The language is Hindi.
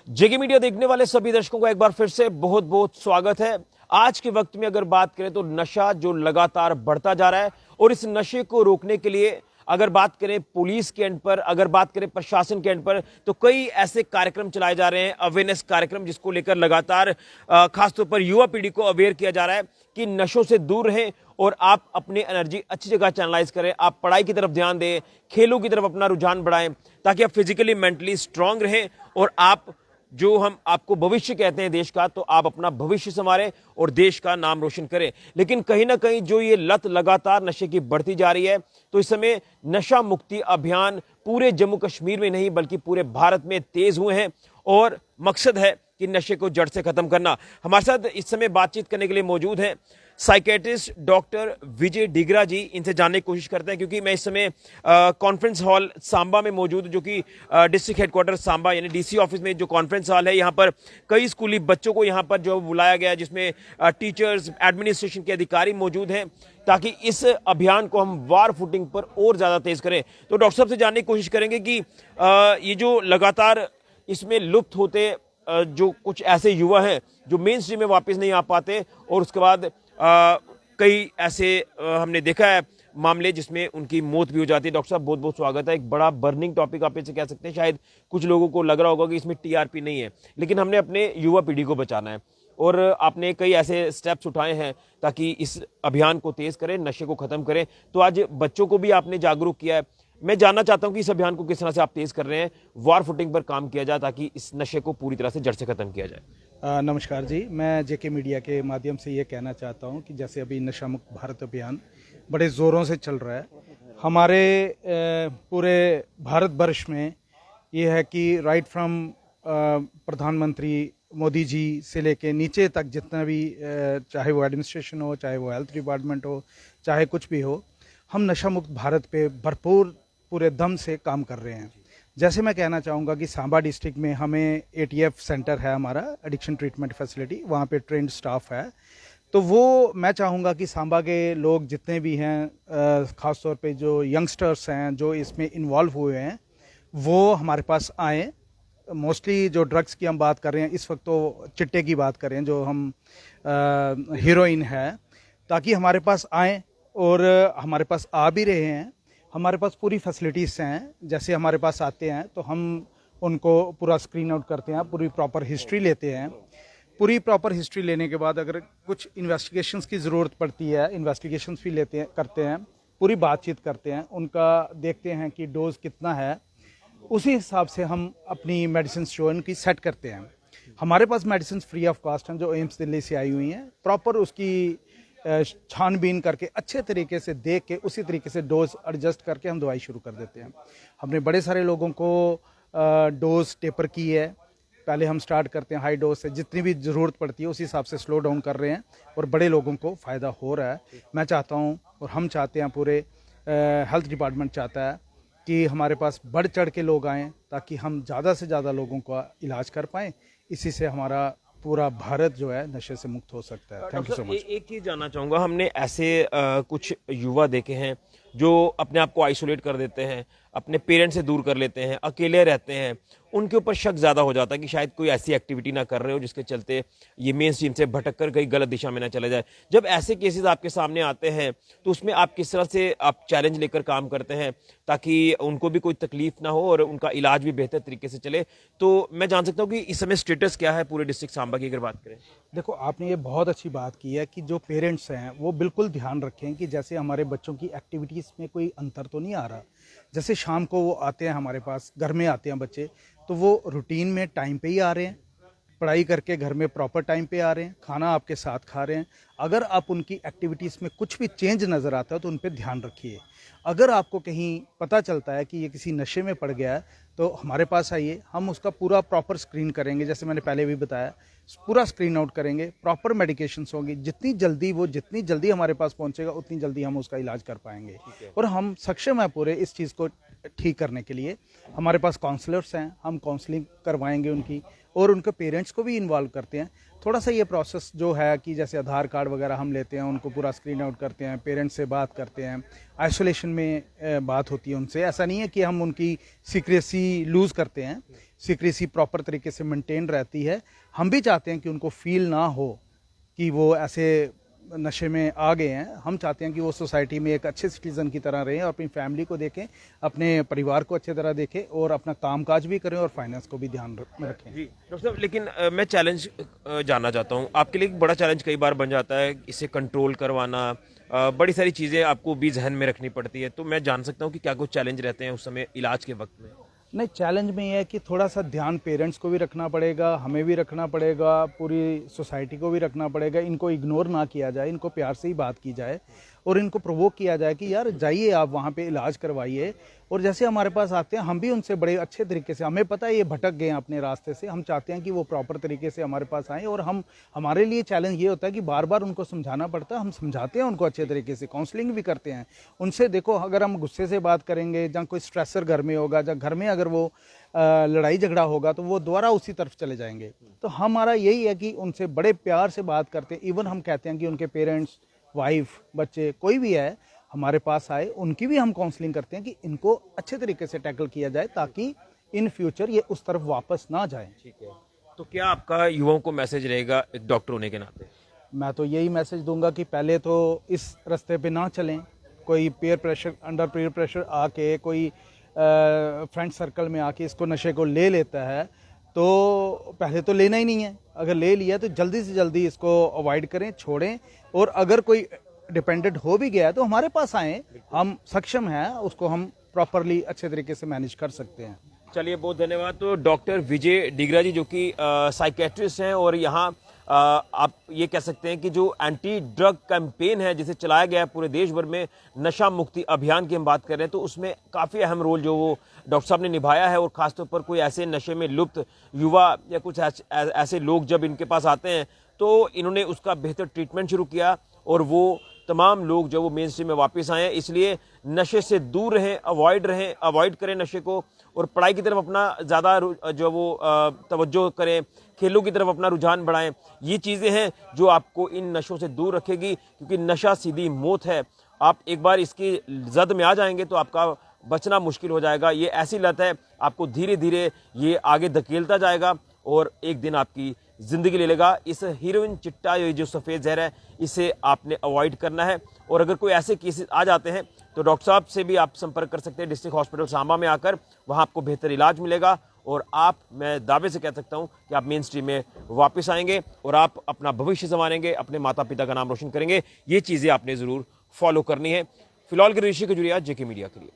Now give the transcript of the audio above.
जेके मीडिया देखने वाले सभी दर्शकों को एक बार फिर से बहुत बहुत स्वागत है। आज के वक्त में अगर बात करें तो नशा जो लगातार बढ़ता जा रहा है और इस नशे को रोकने के लिए अगर बात करें पुलिस के एंड पर, अगर बात करें प्रशासन के एंड पर, तो कई ऐसे कार्यक्रम चलाए जा रहे हैं, अवेयरनेस कार्यक्रम, जिसको लेकर लगातार खासतौर पर युवा पीढ़ी को अवेयर किया जा रहा है कि नशों से दूर रहें और आप अपनी एनर्जी अच्छी जगह चैनलाइज करें, आप पढ़ाई की तरफ ध्यान दें, खेलों की तरफ अपना रुझान बढ़ाएं, ताकि आप फिजिकली मेंटली स्ट्रांग रहें और आप जो हम आपको भविष्य कहते हैं देश का, तो आप अपना भविष्य संवारें और देश का नाम रोशन करें। लेकिन कहीं ना कहीं जो ये लत लगातार नशे की बढ़ती जा रही है, तो इस समय नशा मुक्ति अभियान पूरे जम्मू कश्मीर में नहीं बल्कि पूरे भारत में तेज हुए हैं और मकसद है कि नशे को जड़ से खत्म करना। हमारे साथ इस समय बातचीत करने के लिए मौजूद हैं साइकेट्रिस्ट डॉक्टर विजय डिगरा जी। इनसे जानने की कोशिश करते हैं, क्योंकि मैं इस समय कॉन्फ्रेंस हॉल सांबा में मौजूद, जो कि डिस्ट्रिक्ट हेडक्वार्टर सांबा यानी डीसी ऑफिस में जो कॉन्फ्रेंस हॉल है, यहाँ पर कई स्कूली बच्चों को यहाँ पर जो बुलाया गया है, जिसमें टीचर्स, एडमिनिस्ट्रेशन के अधिकारी मौजूद हैं, ताकि इस अभियान को हम वार फुटिंग पर और ज़्यादा तेज करें। तो डॉक्टर साहब से जानने की कोशिश करेंगे कि ये जो लगातार इसमें लुप्त होते जो कुछ ऐसे युवा हैं जो मेन स्ट्रीम में वापस नहीं आ पाते, और उसके बाद कई ऐसे हमने देखा है मामले जिसमें उनकी मौत भी हो जाती है। डॉक्टर साहब बहुत बहुत स्वागत है। एक बड़ा बर्निंग टॉपिक आप इसे कह सकते हैं। शायद कुछ लोगों को लग रहा होगा कि इसमें टीआरपी नहीं है, लेकिन हमने अपने युवा पीढ़ी को बचाना है और आपने कई ऐसे स्टेप्स उठाए हैं ताकि इस अभियान को तेज करें, नशे को खत्म करें। तो आज बच्चों को भी आपने जागरूक किया है। मैं जानना चाहता हूं कि इस अभियान को किस तरह से आप तेज कर रहे हैं, वार फुटिंग पर काम किया जाए ताकि इस नशे को पूरी तरह से जड़ से खत्म किया जाए। नमस्कार जी, मैं जेके मीडिया के माध्यम से ये कहना चाहता हूँ कि जैसे अभी नशा मुक्त भारत अभियान बड़े ज़ोरों से चल रहा है हमारे पूरे भारत वर्ष में, ये है कि राइट फ्रॉम प्रधानमंत्री मोदी जी से लेके नीचे तक जितना भी चाहे वो एडमिनिस्ट्रेशन हो, चाहे वो हेल्थ डिपार्टमेंट हो, चाहे कुछ भी हो, हम नशा मुक्त भारत पे भरपूर पूरे दम से काम कर रहे हैं। जैसे मैं कहना चाहूँगा कि सांबा डिस्ट्रिक्ट में हमें एटीएफ सेंटर है, हमारा एडिक्शन ट्रीटमेंट फैसिलिटी, वहाँ पे ट्रेंड स्टाफ है। तो वो मैं चाहूँगा कि सांबा के लोग जितने भी हैं, ख़ास तौर पे जो यंगस्टर्स हैं जो इसमें इन्वॉल्व हुए हैं, वो हमारे पास आएँ। मोस्टली जो ड्रग्स की हम बात कर रहे हैं इस वक्त, तो चिट्टे की बात कर रहे हैं, जो हम हीरोइन है, ताकि हमारे पास आएँ और हमारे पास आ भी रहे हैं। हमारे पास पूरी फैसिलिटीज़ हैं। जैसे हमारे पास आते हैं तो हम उनको पूरा स्क्रीन आउट करते हैं, पूरी प्रॉपर हिस्ट्री लेते हैं। पूरी प्रॉपर हिस्ट्री लेने के बाद अगर कुछ इन्वेस्टिगेशंस की ज़रूरत पड़ती है, इन्वेस्टिगेशंस भी लेते हैं, करते हैं, पूरी बातचीत करते हैं, उनका देखते हैं कि डोज कितना है, उसी हिसाब से हम अपनी मेडिसिन जो है उनकी सेट करते हैं। हमारे पास मेडिसिन फ्री ऑफ कॉस्ट हैं, जो एम्स दिल्ली से आई हुई हैं। प्रॉपर उसकी छानबीन करके अच्छे तरीके से देख के उसी तरीके से डोज एडजस्ट करके हम दवाई शुरू कर देते हैं। हमने बड़े सारे लोगों को डोज टेपर की है। पहले हम स्टार्ट करते हैं हाई डोज से, जितनी भी ज़रूरत पड़ती है उसी हिसाब से स्लो डाउन कर रहे हैं और बड़े लोगों को फ़ायदा हो रहा है। मैं चाहता हूँ और हम चाहते हैं, पूरे हेल्थ डिपार्टमेंट चाहता है कि हमारे पास बढ़ चढ़ के लोग आएँ, ताकि हम ज़्यादा से ज़्यादा लोगों का इलाज कर पाएँ। इसी से हमारा पूरा भारत जो है नशे से मुक्त हो सकता है। Thank you so much. एक चीज जानना चाहूंगा, हमने ऐसे कुछ युवा देखे हैं जो अपने आप को आइसोलेट कर देते हैं, अपने पेरेंट्स से दूर कर लेते हैं, अकेले रहते हैं। उनके ऊपर शक ज्यादा हो जाता है कि शायद कोई ऐसी एक्टिविटी ना कर रहे हो जिसके चलते ये मेन स्ट्रीम से भटक कर कहीं गलत दिशा में ना चले जाए। जब ऐसे केसेस आपके सामने आते हैं तो उसमें आप किस तरह से आप चैलेंज लेकर काम करते हैं ताकि उनको भी कोई तकलीफ ना हो और उनका इलाज भी बेहतर तरीके से चले? तो मैं जान सकता हूँ कि इस समय स्टेटस क्या है पूरे डिस्ट्रिक्ट सांबा की अगर बात करें? देखो, आपने ये बहुत अच्छी बात की है कि जो पेरेंट्स हैं वो बिल्कुल ध्यान रखें कि जैसे हमारे बच्चों की एक्टिविटीज़ में कोई अंतर तो नहीं आ रहा। जैसे शाम को वो आते हैं हमारे पास, घर में आते हैं बच्चे, तो वो रूटीन में टाइम पे ही आ रहे हैं, पढ़ाई करके घर में प्रॉपर टाइम पे आ रहे हैं, खाना आपके साथ खा रहे हैं। अगर आप उनकी एक्टिविटीज़ में कुछ भी चेंज नज़र आता है तो उन पर ध्यान रखिए। अगर आपको कहीं पता चलता है कि ये किसी नशे में पड़ गया है तो हमारे पास आइए, हम उसका पूरा प्रॉपर स्क्रीन करेंगे। जैसे मैंने पहले भी बताया, पूरा स्क्रीन आउट करेंगे, प्रॉपर मेडिकेशंस होंगी। जितनी जल्दी हमारे पास पहुंचेगा उतनी जल्दी हम उसका इलाज कर पाएंगे और हम सक्षम हैं पूरे इस चीज़ को ठीक करने के लिए। हमारे पास काउंसलर्स हैं, हम काउंसलिंग करवाएंगे उनकी, और उनके पेरेंट्स को भी इन्वॉल्व करते हैं। थोड़ा सा ये प्रोसेस जो है कि जैसे आधार कार्ड वगैरह हम लेते हैं, उनको पूरा स्क्रीन आउट करते हैं, पेरेंट्स से बात करते हैं, आइसोलेशन में बात होती है उनसे। ऐसा नहीं है कि हम उनकी सीक्रेसी लूज़ करते हैं, सीक्रेसी प्रॉपर तरीके से मेंटेन रहती है। हम भी चाहते हैं कि उनको फील ना हो कि वो ऐसे नशे में आ गए हैं। हम चाहते हैं कि वो सोसाइटी में एक अच्छे सिटीज़न की तरह रहें और अपनी फैमिली को देखें, अपने परिवार को अच्छी तरह देखें और अपना कामकाज भी करें और फाइनेंस को भी ध्यान में रखें। जी डॉक्टर साहब, लेकिन मैं चैलेंज जानना चाहता हूँ। आपके लिए एक बड़ा चैलेंज कई बार बन जाता है इसे कंट्रोल करवाना। बड़ी सारी चीज़ें आपको भी जहन में रखनी पड़ती है, तो मैं जान सकता हूँ कि क्या कुछ चैलेंज रहते हैं उस समय इलाज के वक्त में? नहीं, चैलेंज में ये है कि थोड़ा सा ध्यान पेरेंट्स को भी रखना पड़ेगा, हमें भी रखना पड़ेगा, पूरी सोसाइटी को भी रखना पड़ेगा। इनको इग्नोर ना किया जाए, इनको प्यार से ही बात की जाए और इनको प्रोवोक किया जाए कि यार जाइए आप वहाँ पे इलाज करवाइए। और जैसे हमारे पास आते हैं, हम भी उनसे बड़े अच्छे तरीके से, हमें पता है ये भटक गए हैं अपने रास्ते से, हम चाहते हैं कि वो प्रॉपर तरीके से हमारे पास आएँ। और हमारे लिए चैलेंज ये होता है कि बार बार उनको समझाना पड़ता है। हम समझाते हैं उनको अच्छे तरीके से, काउंसलिंग भी करते हैं उनसे। देखो, अगर हम गुस्से से बात करेंगे या कोई स्ट्रेसर घर में होगा, या घर में अगर वो लड़ाई झगड़ा होगा, तो वो दोबारा उसी तरफ चले जाएंगे। तो हमारा यही है कि उनसे बड़े प्यार से बात करते हैं। इवन हम कहते हैं कि उनके पेरेंट्स, वाइफ, बच्चे, कोई भी है हमारे पास आए, उनकी भी हम काउंसलिंग करते हैं कि इनको अच्छे तरीके से टैकल किया जाए ताकि इन फ्यूचर ये उस तरफ वापस ना जाए। ठीक है, तो क्या आपका युवाओं को मैसेज रहेगा एक डॉक्टर होने के नाते? मैं तो यही मैसेज दूंगा कि पहले तो इस रास्ते पे ना चलें। कोई peer pressure, under peer pressure आके, कोई फ्रेंड सर्कल में आके इसको नशे को ले लेता है, तो पहले तो लेना ही नहीं है। अगर ले लिया तो जल्दी से जल्दी इसको अवॉइड करें, छोड़ें। और अगर कोई डिपेंडेंट हो भी गया है तो हमारे पास आएँ, हम सक्षम हैं, उसको हम प्रॉपरली अच्छे तरीके से मैनेज कर सकते हैं। चलिए, बहुत धन्यवाद। तो डॉक्टर विजय डिगरा जी, जो कि साइकेट्रिस्ट हैं और यहाँ आप ये कह सकते हैं कि जो एंटी ड्रग कैंपेन है जिसे चलाया गया है पूरे देश भर में, नशा मुक्ति अभियान की हम बात कर रहे हैं, तो उसमें काफ़ी अहम रोल जो वो डॉक्टर साहब ने निभाया है। और ख़ासतौर पर कोई ऐसे नशे में लुप्त युवा या कुछ ऐसे लोग जब इनके पास आते हैं तो इन्होंने उसका बेहतर ट्रीटमेंट शुरू किया और वो तमाम लोग जो वो मेन स्ट्रीम में वापस आए हैं। इसलिए नशे से दूर रहें, अवॉइड करें नशे को, और पढ़ाई की तरफ अपना ज़्यादा जो वो तवज्जो करें, खेलों की तरफ अपना रुझान बढ़ाएं। ये चीज़ें हैं जो आपको इन नशों से दूर रखेगी, क्योंकि नशा सीधी मौत है। आप एक बार इसकी जद में आ जाएंगे तो आपका बचना मुश्किल हो जाएगा। ये ऐसी लत है, आपको धीरे धीरे ये आगे धकेलता जाएगा और एक दिन आपकी जिंदगी ले लेगा। इस हीरोइन चिट्टा, ये जो सफ़ेद जहर है, इसे आपने अवॉइड करना है। और अगर कोई ऐसे केसेस आ जाते हैं तो डॉक्टर साहब से भी आप संपर्क कर सकते हैं डिस्ट्रिक्ट हॉस्पिटल सांबा में आकर, वहां आपको बेहतर इलाज मिलेगा और आप, मैं दावे से कह सकता हूं कि आप मेन स्ट्रीम में वापस आएंगे और आप अपना भविष्य संवारेंगे, अपने माता पिता का नाम रोशन करेंगे। ये चीज़ें आपने ज़रूर फॉलो करनी है। फिलहाल के ऋषि कजुरिया, जेके मीडिया के लिए।